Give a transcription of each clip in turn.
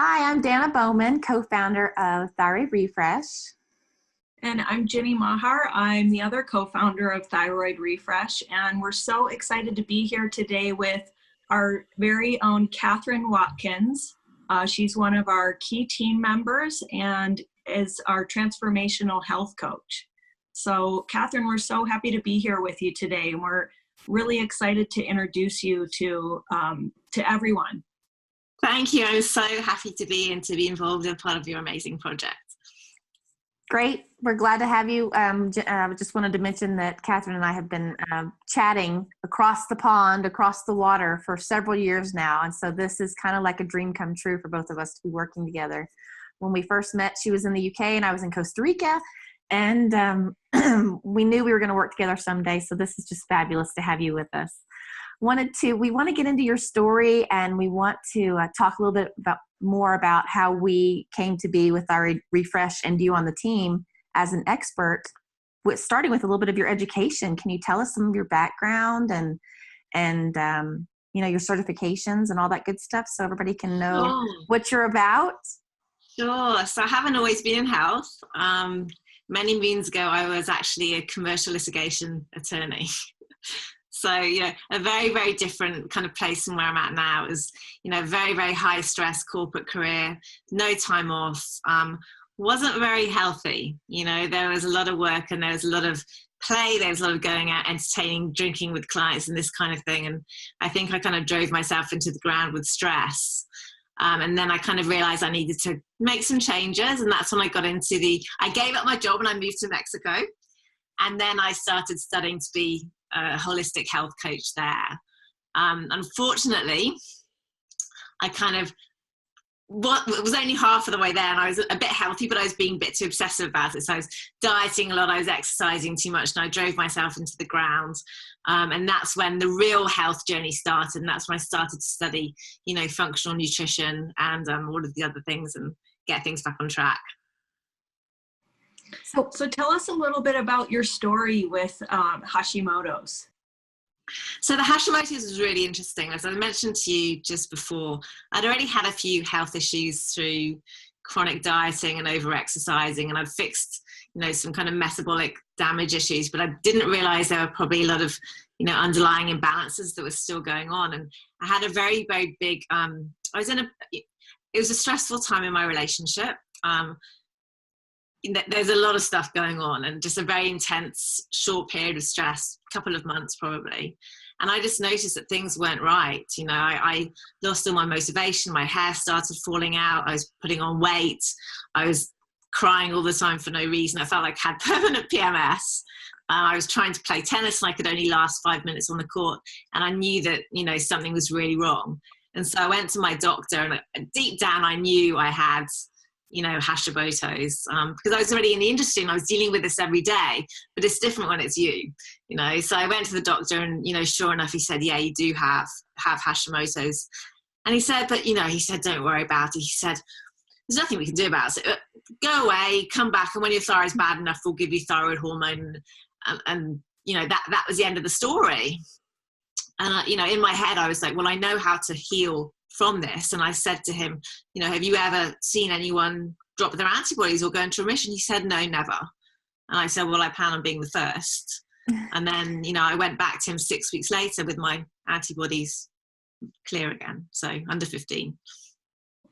Hi, I'm Danna Bowman, co-founder of Thyroid Refresh. And I'm Ginny Mahar. I'm the other co-founder of Thyroid Refresh, and we're so excited to be here today with our very own Katherine Watkins. She's one of our key team members and is our transformational health coach. So Katherine, we're so happy to be here with you today, and we're really excited to introduce you to everyone. Thank you. I'm so happy to be involved in part of your amazing project. Great. We're glad to have you. Just wanted to mention that Katherine and I have been chatting across the pond, across the water for several years now. And so this is kind of like a dream come true for both of us to be working together. When we first met, she was in the UK and I was in Costa Rica. And we knew we were going to work together someday. So this is just fabulous to have you with us. We want to get into your story, and we want to talk a little bit more about how we came to be with Thyroid Refresh and you on the team as an expert, starting with a little bit of your education. Can you tell us some of your background and your certifications and all that good stuff so everybody can know what you're about? Sure. So I haven't always been in health. Many moons ago, I was actually a commercial litigation attorney. So, a very, very different kind of place from where I'm at now. It was, very, very high stress corporate career, no time off, wasn't very healthy. There was a lot of work and there was a lot of play. There was a lot of going out, entertaining, drinking with clients and this kind of thing. And I think I kind of drove myself into the ground with stress. And then I kind of realized I needed to make some changes. And that's when I got I gave up my job and I moved to Mexico. And then I started studying to be a holistic health coach there. Unfortunately, I was only half of the way there, and I was a bit healthy, but I was being a bit too obsessive about it. So I was dieting a lot, I was exercising too much, and I drove myself into the ground. And that's when the real health journey started. And that's when I started to study, functional nutrition and all of the other things and get things back on track. So tell us a little bit about your story with Hashimoto's. So the Hashimoto's was really interesting. As I mentioned to you just before, I'd already had a few health issues through chronic dieting and over-exercising, and I'd fixed, some kind of metabolic damage issues, but I didn't realize there were probably a lot of, underlying imbalances that were still going on. And I had a very, very big, it was a stressful time in my relationship. There's a lot of stuff going on and just a very intense short period of stress, couple of months probably. And I just noticed that things weren't right. I lost all my motivation. My hair started falling out. I was putting on weight. I was crying all the time for no reason. I felt like I had permanent PMS. I was trying to play tennis and I could only last 5 minutes on the court. And I knew that, something was really wrong. And so I went to my doctor, and deep down I knew I had Hashimoto's, because I was already in the industry and I was dealing with this every day, but it's different when it's you. So I went to the doctor and, sure enough, he said, yeah, you do have Hashimoto's. And he said, but, don't worry about it. He said, there's nothing we can do about it. Go away, come back, and when your thyroid's bad enough, we'll give you thyroid hormone. And that was the end of the story. And, in my head, I was like, well, I know how to heal from this. And I said to him, have you ever seen anyone drop their antibodies or go into remission? He said, no, never. And I said, well, I plan on being the first. And then, I went back to him 6 weeks later with my antibodies clear again. So under 15.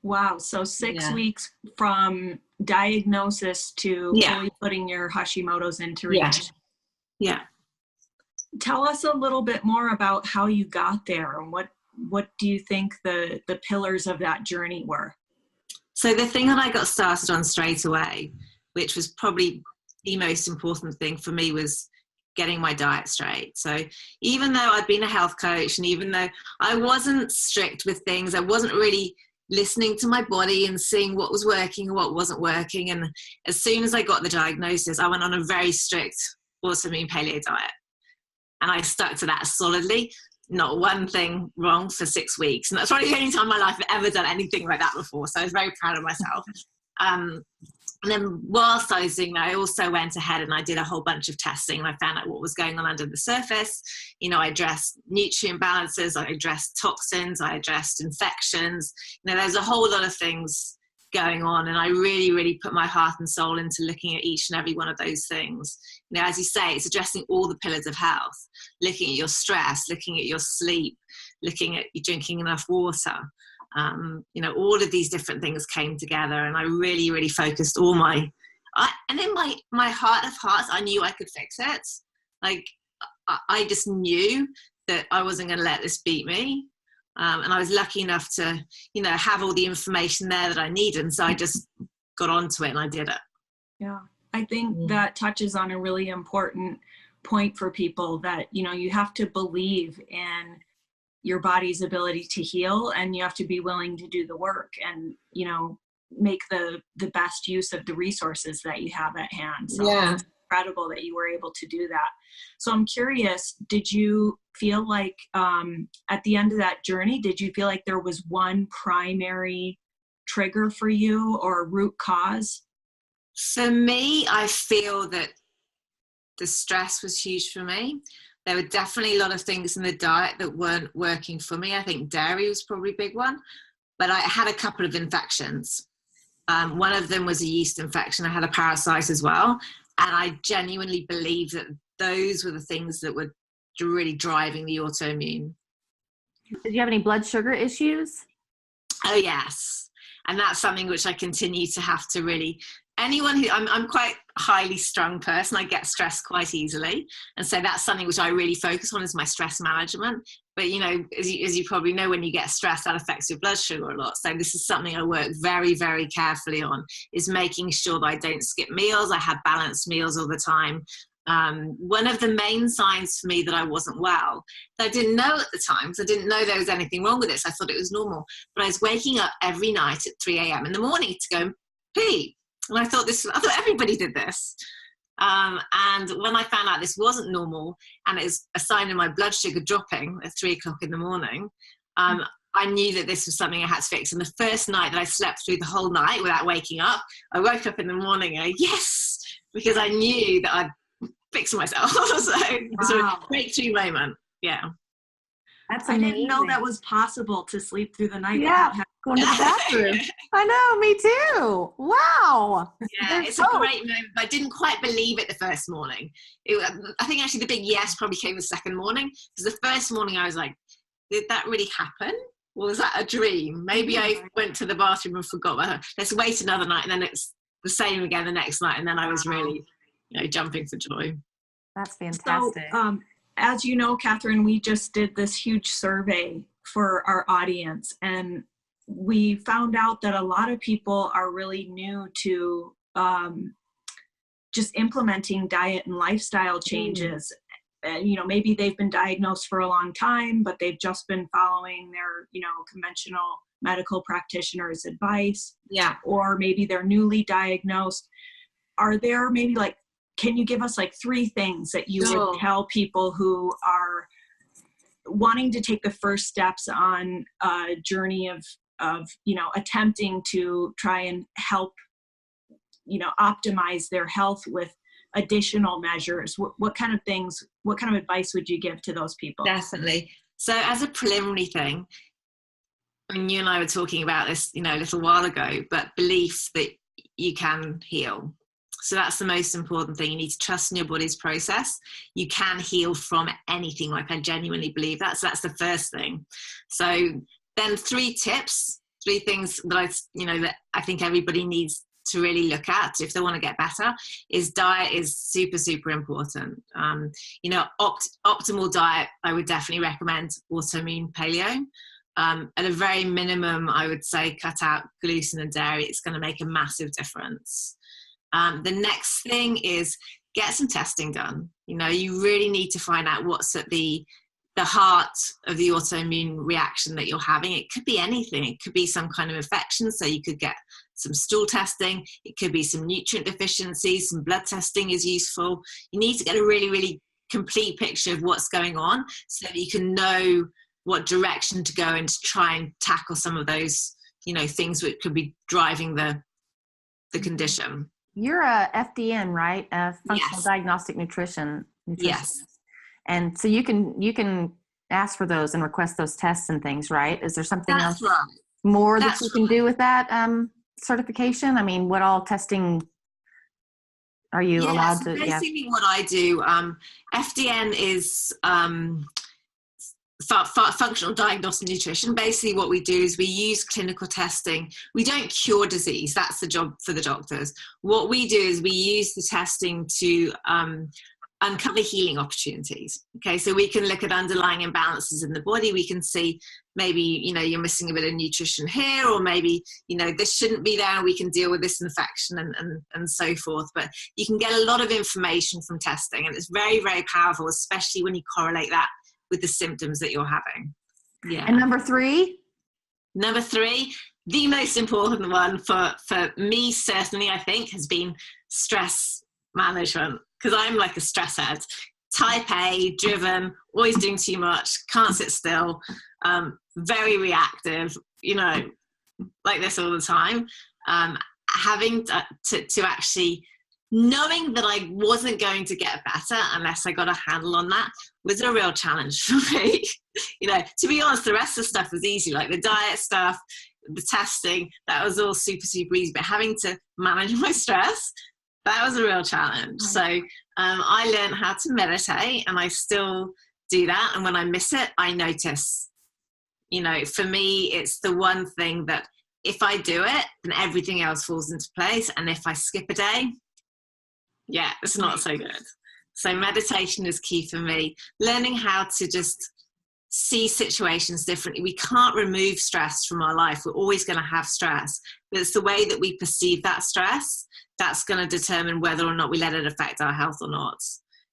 Wow. So 6 weeks from diagnosis to fully putting your Hashimoto's into remission. Yeah. Tell us a little bit more about how you got there and what do you think the pillars of that journey were? So the thing that I got started on straight away, which was probably the most important thing for me, was getting my diet straight. So even though I'd been a health coach and even though I wasn't strict with things, I wasn't really listening to my body and seeing what was working and what wasn't working. And as soon as I got the diagnosis, I went on a very strict autoimmune paleo diet. And I stuck to that solidly. Not one thing wrong for 6 weeks. And that's probably the only time in my life I've ever done anything like that before. So I was very proud of myself. And then whilst I was doing that, I also went ahead and I did a whole bunch of testing. I found out what was going on under the surface. You know, I addressed nutrient balances, I addressed toxins, I addressed infections. You know, there's a whole lot of things going on. And I really, really put my heart and soul into looking at each and every one of those things. You know, as you say, it's addressing all the pillars of health, looking at your stress, looking at your sleep, looking at you drinking enough water. You know, all of these different things came together, and I really, really focused all and in my heart of hearts, I knew I could fix it. Like, I just knew that I wasn't going to let this beat me. And I was lucky enough to, you know, have all the information there that I needed. And so I just got onto it and I did it. Yeah, I think that touches on a really important point for people, that, you know, you have to believe in your body's ability to heal, and you have to be willing to do the work and, you know, make the best use of the resources that you have at hand. So it's incredible that you were able to do that. So I'm curious, did you feel like at the end of that journey, did you feel like there was one primary trigger for you or root cause? For me, I feel that the stress was huge for me. There were definitely a lot of things in the diet that weren't working for me. I think dairy was probably a big one, but I had a couple of infections. One of them was a yeast infection. I had a parasite as well. And I genuinely believe that those were the things that were really driving the autoimmune. Did you have any blood sugar issues? Oh, yes. And that's something which I continue to have to really, anyone who, I'm quite a highly strung person. I get stressed quite easily. And so that's something which I really focus on, is my stress management. But, you know, as you probably know, when you get stressed, that affects your blood sugar a lot. So this is something I work very, very carefully on, is making sure that I don't skip meals. I have balanced meals all the time. One of the main signs for me that I wasn't well, that I didn't know at the time, because I didn't know there was anything wrong with this. I thought it was normal. But I was waking up every night at 3 a.m. in the morning to go and pee. And I thought everybody did this. And when I found out this wasn't normal, and it was a sign of my blood sugar dropping at 3 o'clock in the morning, I knew that this was something I had to fix. And the first night that I slept through the whole night without waking up, I woke up in the morning and yes, because I knew that I'd fixed myself. So it's a breakthrough moment. Yeah. That's I amazing. didn't know that was possible, to sleep through the night. Yeah, going to the bathroom. I know, me too. Wow. Yeah, it's a great moment. I didn't quite believe it the first morning. I think actually the big yes probably came the second morning, because the first morning I was like, did that really happen? Or was that a dream? Maybe I went to the bathroom and forgot about her. Let's wait another night, and then it's the same again the next night. And then I was really, you know, jumping for joy. That's fantastic. So, as you know, Katherine, we just did this huge survey for our audience, and we found out that a lot of people are really new to just implementing diet and lifestyle changes. You know, maybe they've been diagnosed for a long time, but they've just been following their, you know, conventional medical practitioner's advice. Yeah. Or maybe they're newly diagnosed. Are there maybe can you give us 3 things that you would tell people who are wanting to take the first steps on a journey of, you know, attempting to try and help, you know, optimize their health with additional measures? What kind of things, what kind of advice would you give to those people? Definitely. So as a preliminary thing, I mean, you and I were talking about this, you know, a little while ago, but belief that you can heal. So that's the most important thing. You need to trust in your body's process. You can heal from anything. Like, I genuinely believe that. So that's the first thing. So then 3 tips, 3 things that I think everybody needs to really look at if they want to get better, is diet is super, super important. You know, optimal diet, I would definitely recommend autoimmune paleo. At a very minimum, I would say cut out gluten and dairy. It's going to make a massive difference. The next thing is get some testing done. You know, you really need to find out what's at the heart of the autoimmune reaction that you're having. It could be anything. It could be some kind of infection, so you could get some stool testing. It could be some nutrient deficiencies. Some blood testing is useful. You need to get a really, really complete picture of what's going on, so that you can know what direction to go and to try and tackle some of those, you know, things which could be driving the the condition. You're a FDN, right? A functional Yes. diagnostic nutrition nutritionist. Yes. And so you can ask for those and request those tests and things, right? Is there something That's else right. more That's that you can do with that certification? I mean, what all testing are you allowed so to? basically what I do, FDN is functional diagnostic nutrition. Basically what we do is we use clinical testing. We don't cure disease. That's the job for the doctors. What we do is we use the testing to uncover healing opportunities. Okay, so we can look at underlying imbalances in the body. We can see maybe, you're missing a bit of nutrition here, or maybe, this shouldn't be there, and we can deal with this infection and so forth. But you can get a lot of information from testing, and it's very, very powerful, especially when you correlate that with the symptoms that you're having. Yeah. And number three, the most important one for me, certainly, I think, has been stress management, because I'm like a stress head, type A, driven, always doing too much, can't sit still, very reactive, like this all the time. Having to actually knowing that I wasn't going to get better unless I got a handle on that was a real challenge for me. To be honest, the rest of the stuff was easy, like the diet stuff, the testing, that was all super, super easy. But having to manage my stress, that was a real challenge. So I learned how to meditate, and I still do that. And when I miss it, I notice. For me, it's the one thing that if I do it, then everything else falls into place. And if I skip a day, it's not so good. So meditation is key for me. Learning how to just see situations differently. We can't remove stress from our life. We're always going to have stress, but it's the way that we perceive that stress that's going to determine whether or not we let it affect our health or not.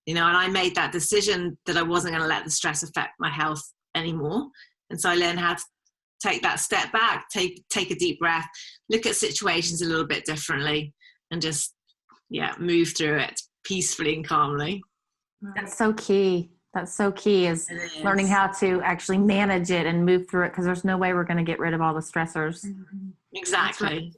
And I made that decision that I wasn't going to let the stress affect my health anymore. And so I learned how to take that step back, take a deep breath, look at situations a little bit differently, and just move through it peacefully and calmly. That's so key. Is learning how to actually manage it and move through it, because there's no way we're going to get rid of all the stressors. Exactly. Right.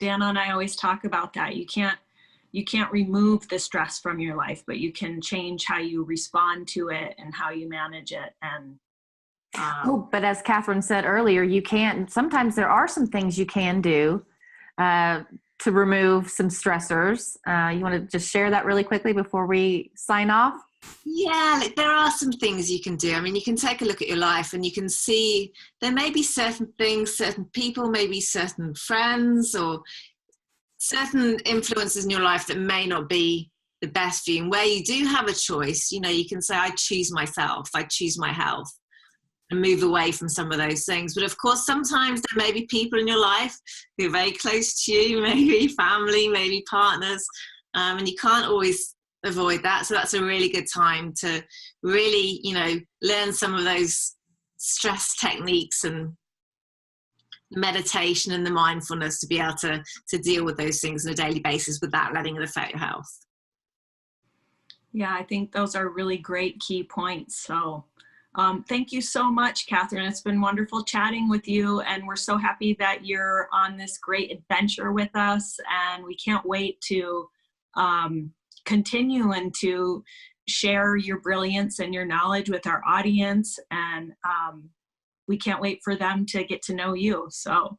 Danna and I always talk about that. You can't remove the stress from your life, but you can change how you respond to it and how you manage it. And but as Katherine said earlier, you can't. Sometimes there are some things you can do to remove some stressors. You want to just share that really quickly before we sign off? There are some things you can do. I mean, you can take a look at your life and you can see there may be certain things, certain people, maybe certain friends or certain influences in your life that may not be the best for you. And where you do have a choice, you can say, I choose myself, I choose my health, and move away from some of those things. But of course, sometimes there may be people in your life who are very close to you, maybe family, maybe partners, and you can't always avoid that. So that's a really good time to really, learn some of those stress techniques and meditation and the mindfulness to be able to deal with those things on a daily basis without letting it affect your health. I think those are really great key points. So thank you so much, Katherine. It's been wonderful chatting with you, and we're so happy that you're on this great adventure with us, and we can't wait to continue and to share your brilliance and your knowledge with our audience, and we can't wait for them to get to know you. So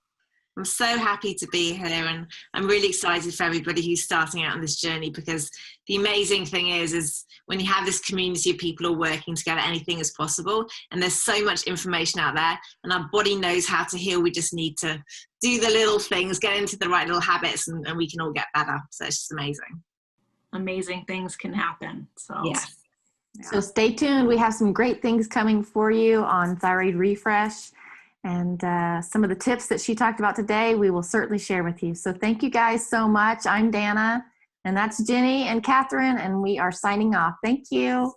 I'm so happy to be here, and I'm really excited for everybody who's starting out on this journey, because the amazing thing is when you have this community of people all working together, anything is possible, and there's so much information out there, and our body knows how to heal. We just need to do the little things, get into the right little habits, and we can all get better. So it's just amazing. Amazing things can happen. So yes. So stay tuned. We have some great things coming for you on Thyroid Refresh, and some of the tips that she talked about today, we will certainly share with you. So thank you guys so much. I'm Danna, and that's Ginny and Katherine, and we are signing off. Thank you.